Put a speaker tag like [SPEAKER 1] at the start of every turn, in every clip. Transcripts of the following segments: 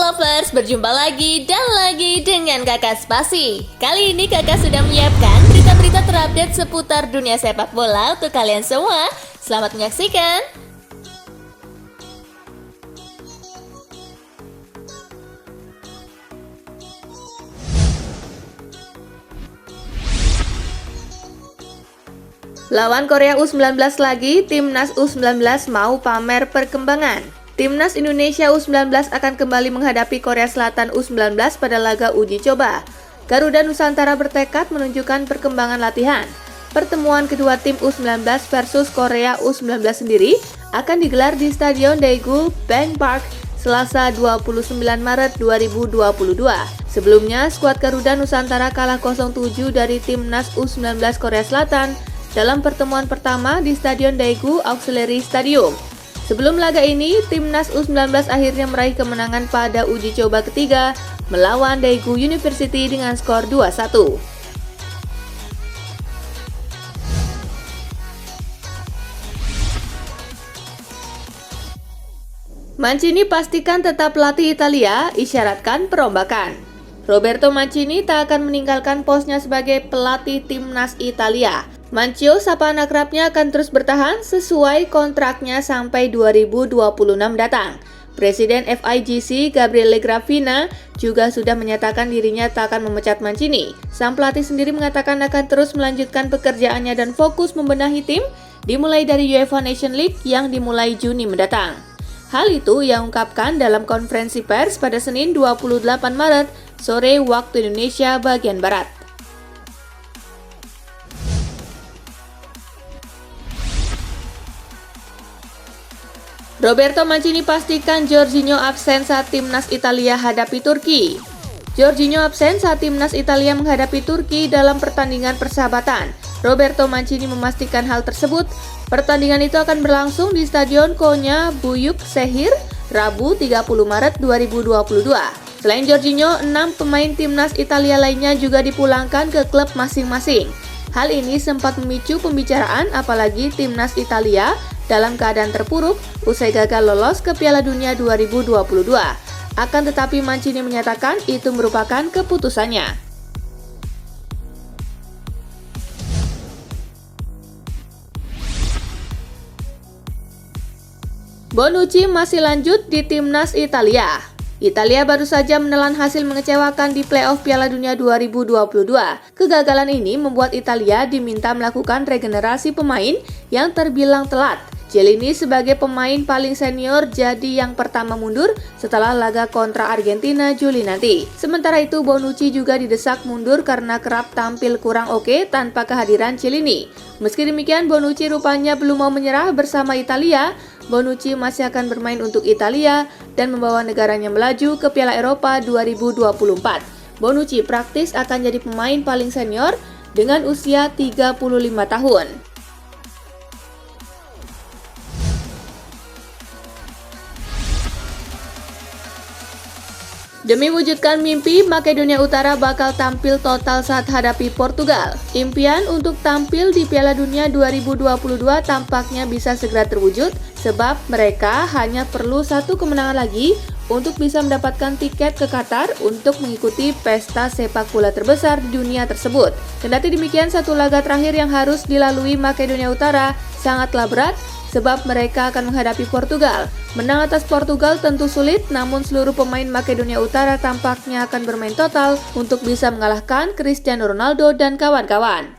[SPEAKER 1] Lovers, berjumpa lagi dan lagi dengan Kakak Spasi. Kali ini Kakak sudah menyiapkan berita-berita terupdate seputar dunia sepak bola untuk kalian semua. Selamat menyaksikan. Lawan Korea U19 lagi, Timnas U19 mau pamer perkembangan. Timnas Indonesia U19 akan kembali menghadapi Korea Selatan U19 pada laga uji coba. Garuda Nusantara bertekad menunjukkan perkembangan latihan. Pertemuan kedua tim U19 versus Korea U19 sendiri akan digelar di Stadion Daegu Bank Park Selasa 29 Maret 2022. Sebelumnya, skuad Garuda Nusantara kalah 0-7 dari Timnas U19 Korea Selatan dalam pertemuan pertama di Stadion Daegu Auxiliary Stadium. Sebelum laga ini, Timnas U19 akhirnya meraih kemenangan pada uji coba ketiga melawan Daegu University dengan skor 2-1. Mancini pastikan tetap pelatih Italia, isyaratkan perombakan. Roberto Mancini tak akan meninggalkan posnya sebagai pelatih Timnas Italia. Mancio, sapaan akrabnya, akan terus bertahan sesuai kontraknya sampai 2026 datang. Presiden FIGC Gabriele Gravina juga sudah menyatakan dirinya tak akan memecat Mancini. Sang pelatih sendiri mengatakan akan terus melanjutkan pekerjaannya dan fokus membenahi tim dimulai dari UEFA Nation League yang dimulai Juni mendatang. Hal itu ia ungkapkan dalam konferensi pers pada Senin 28 Maret sore waktu Indonesia bagian Barat. Roberto Mancini pastikan Jorginho absen saat Timnas Italia hadapi Turki. Jorginho absen saat Timnas Italia menghadapi Turki dalam pertandingan persahabatan. Roberto Mancini memastikan hal tersebut. Pertandingan itu akan berlangsung di Stadion Konya Büyükşehir Rabu 30 Maret 2022. Selain Jorginho, 6 pemain Timnas Italia lainnya juga dipulangkan ke klub masing-masing. Hal ini sempat memicu pembicaraan apalagi Timnas Italia dalam keadaan terpuruk usai gagal lolos ke Piala Dunia 2022. Akan tetapi Mancini menyatakan itu merupakan keputusannya. Bonucci masih lanjut di Timnas Italia. Italia baru saja menelan hasil mengecewakan di playoff Piala Dunia 2022. Kegagalan ini membuat Italia diminta melakukan regenerasi pemain yang terbilang telat. Chiellini sebagai pemain paling senior jadi yang pertama mundur setelah laga kontra Argentina Juli nanti. Sementara itu Bonucci juga didesak mundur karena kerap tampil kurang oke tanpa kehadiran Chiellini. Meski demikian Bonucci rupanya belum mau menyerah bersama Italia. Bonucci masih akan bermain untuk Italia dan membawa negaranya melaju ke Piala Eropa 2024. Bonucci praktis akan jadi pemain paling senior dengan usia 35 tahun. Demi wujudkan mimpi, Makedonia Utara bakal tampil total saat hadapi Portugal. Impian untuk tampil di Piala Dunia 2022 tampaknya bisa segera terwujud sebab mereka hanya perlu satu kemenangan lagi untuk bisa mendapatkan tiket ke Qatar untuk mengikuti pesta sepak bola terbesar di dunia tersebut. Kendati demikian, satu laga terakhir yang harus dilalui Makedonia Utara sangatlah berat sebab mereka akan menghadapi Portugal. Menang atas Portugal tentu sulit, namun seluruh pemain Makedonia Utara tampaknya akan bermain total untuk bisa mengalahkan Cristiano Ronaldo dan kawan-kawan.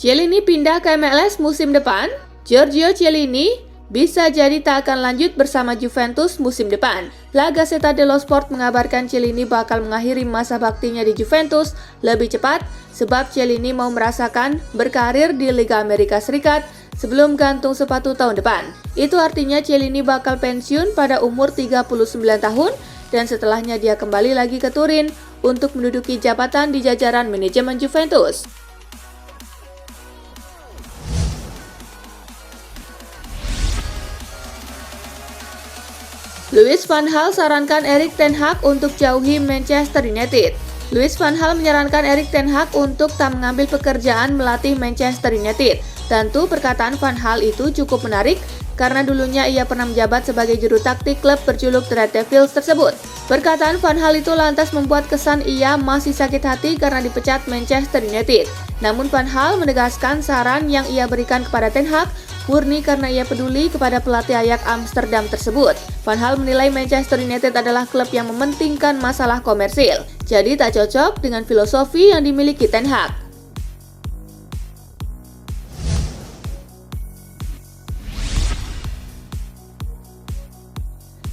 [SPEAKER 1] Chiellini pindah ke MLS musim depan. Giorgio Chiellini bisa jadi tak akan lanjut bersama Juventus musim depan. La Gazzetta dello Sport mengabarkan Chiellini bakal mengakhiri masa baktinya di Juventus lebih cepat sebab Chiellini mau merasakan berkarir di Liga Amerika Serikat sebelum gantung sepatu tahun depan. Itu artinya Chiellini bakal pensiun pada umur 39 tahun dan setelahnya dia kembali lagi ke Turin untuk menduduki jabatan di jajaran manajemen Juventus. Louis van Gaal sarankan Erik ten Hag untuk jauhi Manchester United. Louis van Gaal menyarankan Erik ten Hag untuk tak mengambil pekerjaan melatih Manchester United. Tentu perkataan Van Gaal itu cukup menarik karena dulunya ia pernah menjabat sebagai juru taktik klub berjuluk The Red Devils tersebut. Perkataan Van Gaal itu lantas membuat kesan ia masih sakit hati karena dipecat Manchester United. Namun Van Gaal menegaskan saran yang ia berikan kepada ten Hag murni karena ia peduli kepada pelatih Ajax Amsterdam tersebut. Van Gaal menilai Manchester United adalah klub yang mementingkan masalah komersil, jadi tak cocok dengan filosofi yang dimiliki ten Hag.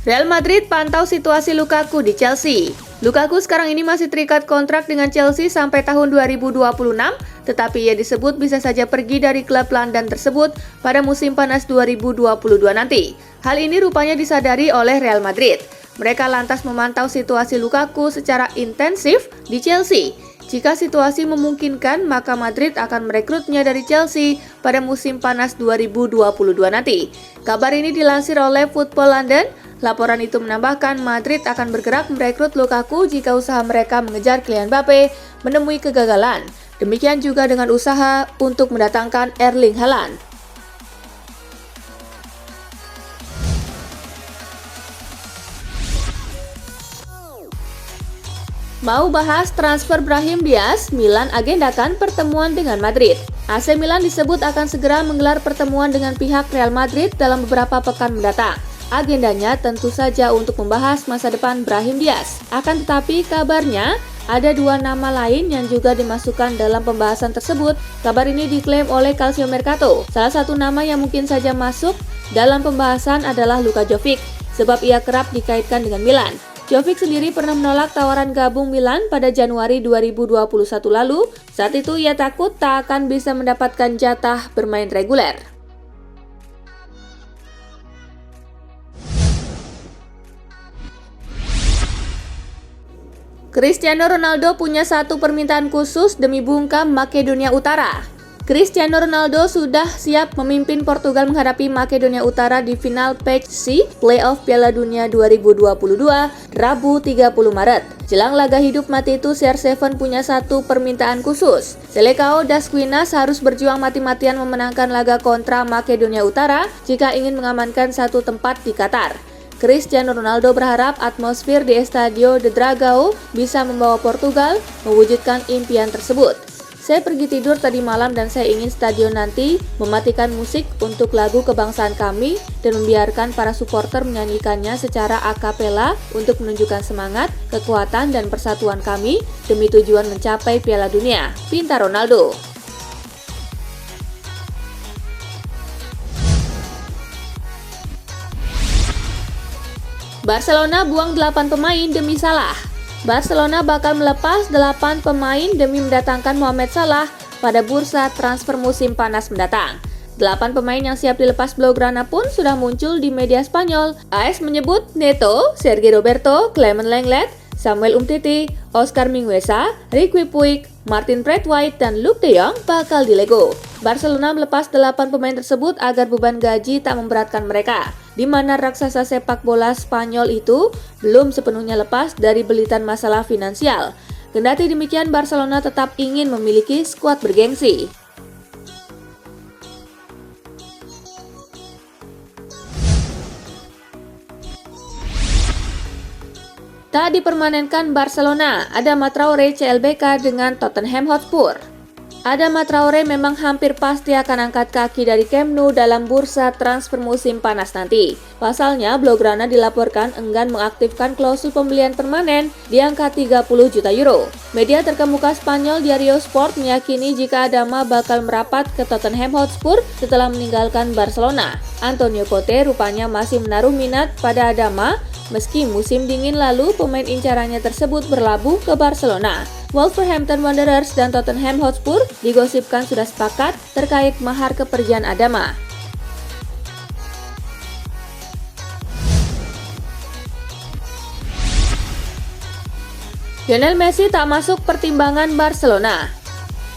[SPEAKER 1] Real Madrid pantau situasi Lukaku di Chelsea. Lukaku sekarang ini masih terikat kontrak dengan Chelsea sampai tahun 2026, tetapi ia disebut bisa saja pergi dari klub London tersebut pada musim panas 2022 nanti. Hal ini rupanya disadari oleh Real Madrid. Mereka lantas memantau situasi Lukaku secara intensif di Chelsea. Jika situasi memungkinkan, maka Madrid akan merekrutnya dari Chelsea pada musim panas 2022 nanti. Kabar ini dilansir oleh Football London. Laporan itu menambahkan Madrid akan bergerak merekrut Lukaku jika usaha mereka mengejar Kylian Mbappe menemui kegagalan. Demikian juga dengan usaha untuk mendatangkan Erling Haaland. Mau bahas transfer Brahim Diaz, Milan agendakan pertemuan dengan Madrid. AC Milan disebut akan segera menggelar pertemuan dengan pihak Real Madrid dalam beberapa pekan mendatang. Agendanya tentu saja untuk membahas masa depan Brahim Diaz. Akan tetapi kabarnya ada dua nama lain yang juga dimasukkan dalam pembahasan tersebut. Kabar ini diklaim oleh Calcio Mercato. Salah satu nama yang mungkin saja masuk dalam pembahasan adalah Luka Jovic, sebab ia kerap dikaitkan dengan Milan. Jovic sendiri pernah menolak tawaran gabung Milan pada Januari 2021 lalu. Saat itu ia takut tak akan bisa mendapatkan jatah bermain reguler. Cristiano Ronaldo punya satu permintaan khusus demi bungkam Makedonia Utara. Cristiano Ronaldo sudah siap memimpin Portugal menghadapi Makedonia Utara di final Patch C Playoff Piala Dunia 2022 Rabu 30 Maret. Jelang laga hidup mati itu, CR7 punya satu permintaan khusus. Selekao Dasquinas harus berjuang mati-matian memenangkan laga kontra Makedonia Utara jika ingin mengamankan satu tempat di Qatar. Cristiano Ronaldo berharap atmosfer di Estadio de Dragao bisa membawa Portugal mewujudkan impian tersebut. Saya pergi tidur tadi malam dan saya ingin stadion nanti mematikan musik untuk lagu kebangsaan kami dan membiarkan para supporter menyanyikannya secara a cappella untuk menunjukkan semangat, kekuatan, dan persatuan kami demi tujuan mencapai Piala Dunia, pinta Ronaldo. Barcelona buang 8 pemain demi Salah. Barcelona bakal melepas 8 pemain demi mendatangkan Mohamed Salah pada bursa transfer musim panas mendatang. 8 pemain yang siap dilepas Blaugrana pun sudah muncul di media Spanyol. AS menyebut Neto, Sergi Roberto, Clement Lenglet, Samuel Umtiti, Oscar Mingueza, Riqui Puig, Martin Braithwaite, dan Luuk de Jong bakal dilego. Barcelona melepas 8 pemain tersebut agar beban gaji tak memberatkan mereka, di mana raksasa sepak bola Spanyol itu belum sepenuhnya lepas dari belitan masalah finansial. Kendati demikian, Barcelona tetap ingin memiliki skuad bergengsi. Tak dipermanenkan Barcelona, Adama Traoré CLBK dengan Tottenham Hotspur. Adama Traoré memang hampir pasti akan angkat kaki dari Camp Nou dalam bursa transfer musim panas nanti. Pasalnya, Blaugrana dilaporkan enggan mengaktifkan klausul pembelian permanen di angka 30 juta euro. Media terkemuka Spanyol Diario Sport meyakini jika Adama bakal merapat ke Tottenham Hotspur setelah meninggalkan Barcelona. Antonio Conte rupanya masih menaruh minat pada Adama, meski musim dingin lalu pemain incarannya tersebut berlabuh ke Barcelona. Wolverhampton Wanderers dan Tottenham Hotspur digosipkan sudah sepakat terkait mahar kepergian Adama. Lionel Messi tak masuk pertimbangan Barcelona.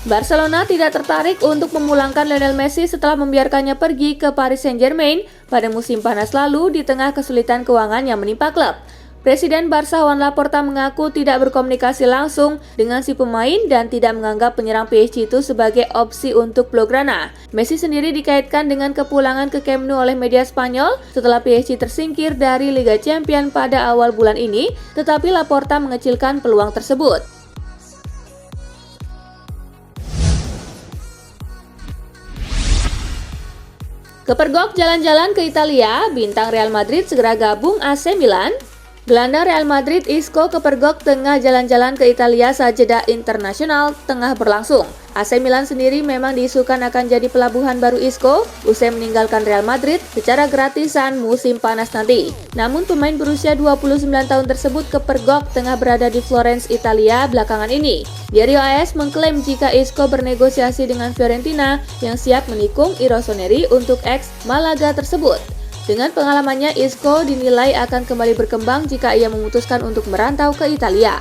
[SPEAKER 1] Barcelona tidak tertarik untuk memulangkan Lionel Messi setelah membiarkannya pergi ke Paris Saint-Germain pada musim panas lalu di tengah kesulitan keuangan yang menimpa klub. Presiden Barca Joan Laporta mengaku tidak berkomunikasi langsung dengan si pemain dan tidak menganggap penyerang PSG itu sebagai opsi untuk Blaugrana. Messi sendiri dikaitkan dengan kepulangan ke Camp Nou oleh media Spanyol setelah PSG tersingkir dari Liga Champions pada awal bulan ini, tetapi Laporta mengecilkan peluang tersebut. Kepergok jalan-jalan ke Italia, bintang Real Madrid segera gabung AC Milan. Gelandang Real Madrid Isco kepergok tengah jalan-jalan ke Italia saat jeda internasional tengah berlangsung. AC Milan sendiri memang diisukan akan jadi pelabuhan baru Isco usai meninggalkan Real Madrid secara gratisan musim panas nanti. Namun pemain berusia 29 tahun tersebut kepergok tengah berada di Florence, Italia belakangan ini. Diario AS mengklaim jika Isco bernegosiasi dengan Fiorentina yang siap menikung I Rossoneri untuk ex Malaga tersebut. Dengan pengalamannya, Isco dinilai akan kembali berkembang jika ia memutuskan untuk merantau ke Italia.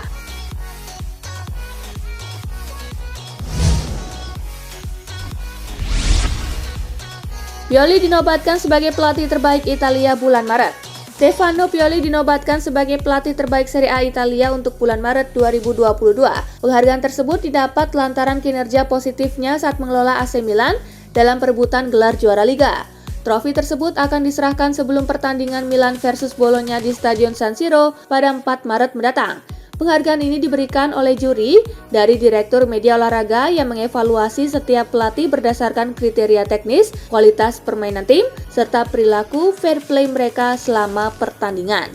[SPEAKER 1] Pioli dinobatkan sebagai pelatih terbaik Italia bulan Maret. Stefano Pioli dinobatkan sebagai pelatih terbaik Serie A Italia untuk bulan Maret 2022. Penghargaan tersebut didapat lantaran kinerja positifnya saat mengelola AC Milan dalam perebutan gelar juara Liga. Trofi tersebut akan diserahkan sebelum pertandingan Milan versus Bologna di Stadion San Siro pada 4 Maret mendatang. Penghargaan ini diberikan oleh juri dari Direktur Media Olahraga yang mengevaluasi setiap pelatih berdasarkan kriteria teknis, kualitas permainan tim, serta perilaku fair play mereka selama pertandingan.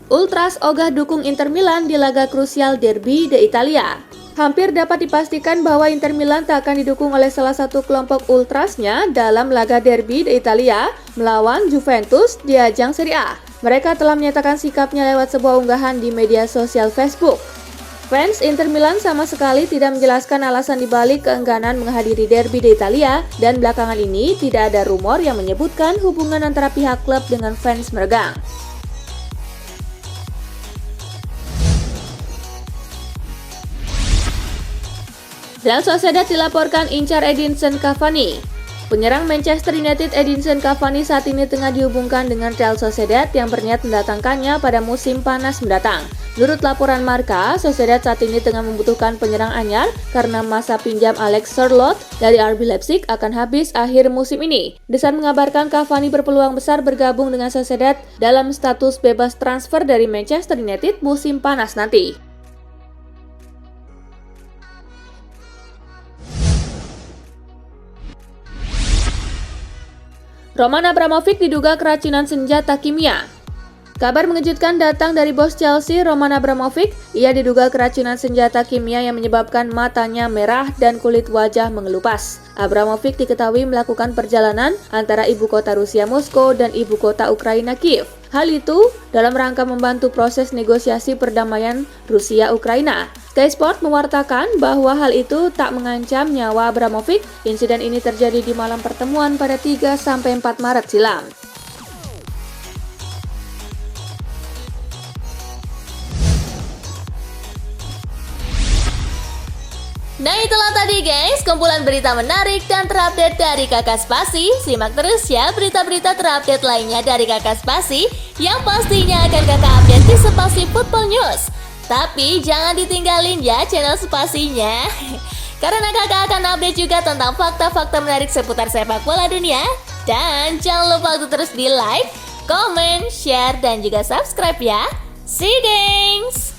[SPEAKER 1] Ultras ogah dukung Inter Milan di laga krusial Derby d'Italia. Hampir dapat dipastikan bahwa Inter Milan tak akan didukung oleh salah satu kelompok ultrasnya dalam laga Derby d'Italia melawan Juventus di ajang Serie A. Mereka telah menyatakan sikapnya lewat sebuah unggahan di media sosial Facebook. Fans Inter Milan sama sekali tidak menjelaskan alasan dibalik keengganan menghadiri Derby d'Italia, dan belakangan ini tidak ada rumor yang menyebutkan hubungan antara pihak klub dengan fans meregang. Real Sociedad dilaporkan incar Edinson Cavani. Penyerang Manchester United Edinson Cavani saat ini tengah dihubungkan dengan Real Sociedad yang berniat mendatangkannya pada musim panas mendatang. Menurut laporan Marca, Sociedad saat ini tengah membutuhkan penyerang anyar karena masa pinjam Alex Sørloth dari RB Leipzig akan habis akhir musim ini. Desan mengabarkan Cavani berpeluang besar bergabung dengan Sociedad dalam status bebas transfer dari Manchester United musim panas nanti. Roman Abramovich diduga keracunan senjata kimia. Kabar mengejutkan datang dari bos Chelsea, Roman Abramovich. Ia diduga keracunan senjata kimia yang menyebabkan matanya merah dan kulit wajah mengelupas. Abramovich diketahui melakukan perjalanan antara ibu kota Rusia Moskow dan ibu kota Ukraina Kiev. Hal itu dalam rangka membantu proses negosiasi perdamaian Rusia-Ukraina. Sky Sport mewartakan bahwa hal itu tak mengancam nyawa Abramovich. Insiden ini terjadi di malam pertemuan pada 3-4 Maret silam. Nah itulah tadi guys, kumpulan berita menarik dan terupdate dari Kakak Spasi. Simak terus ya berita-berita terupdate lainnya dari Kakak Spasi yang pastinya akan Kakak update di Spasi Football News. Tapi jangan ditinggalin ya channel Spasinya, karena kakak akan update juga tentang fakta-fakta menarik seputar sepak bola dunia. Dan jangan lupa untuk terus di like, comment, share, dan juga subscribe ya. See you guys!